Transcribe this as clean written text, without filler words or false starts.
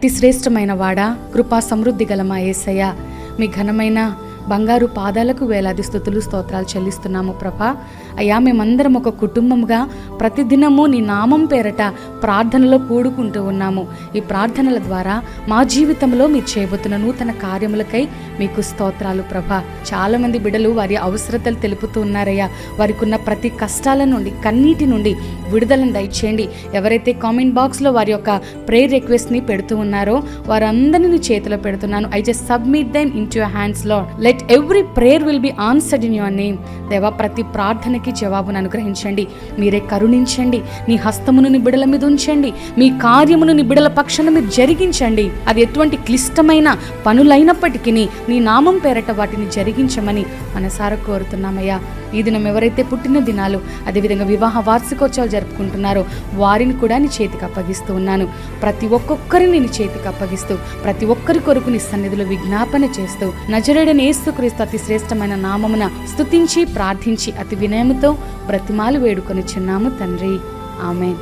అతి శ్రేష్టమైన వాడా, కృపా సమృద్ధి గల మా యేసయ్య, మీ ఘనమైన బంగారు పాదాలకు వేలాది స్తుతులు స్తోత్రాలు చెల్లిస్తున్నాము ప్రభా. అయ్యా, మేమందరం ఒక కుటుంబంగా ప్రతిదినము నీ నామం పేరట ప్రార్థనలో కూడుకుంటూ ఉన్నాము. ఈ ప్రార్థనల ద్వారా మా జీవితంలో మీరు చేయబోతున్న నూతన కార్యములకై మీకు స్తోత్రాలు ప్రభా. చాలామంది బిడ్డలు వారి అవసరతలు తెలుపుతూ ఉన్నారయ్యా. వారికి ఉన్న ప్రతి కష్టాల నుండి, కన్నీటి నుండి విడుదలను దయచేయండి. ఎవరైతే కామెంట్ బాక్స్లో వారి యొక్క ప్రేయర్ రిక్వెస్ట్ని పెడుతూ ఉన్నారో వారందరినీ చేతిలో పెడుతున్నాను. I just submit them in to your hands lord. Let every prayer will be answered in your name. దేవా, ప్రతి ప్రార్థనకి జవాబును అనుగ్రహించండి. మీరే కరుణించండి. నీ హస్తమును నీ బిడల మీద ఉంచండి. మీ కార్యమును నీ బిడల పక్షాన మీరు జరిగించండి. అది ఎటువంటి క్లిష్టమైన పనులైనప్పటికీ నీ నామం పేరట వాటిని జరిగించమని మనసారా కోరుతున్నామయ్యా. ఈ దినం ఎవరైతే పుట్టిన దినాలు, అదేవిధంగా వివాహ వార్షికోత్సవాలు జరుపుకుంటున్నారో వారిని కూడా నీ చేతికి అప్పగిస్తూ ఉన్నాను. ప్రతి ఒక్కొక్కరిని నీ చేతికి అప్పగిస్తూ, ప్రతి ఒక్కరి కొరకు నీ సన్నిధిలో విజ్ఞాపన చేస్తూ, నజరేయుడైన యేసుక్రీస్తు అతి శ్రేష్టమైన నామమున స్తుతించి ప్రార్థించి అతి వినయముతో బ్రతిమాలు వేడుకొని చిన్నాము తండ్రి. ఆమేన్.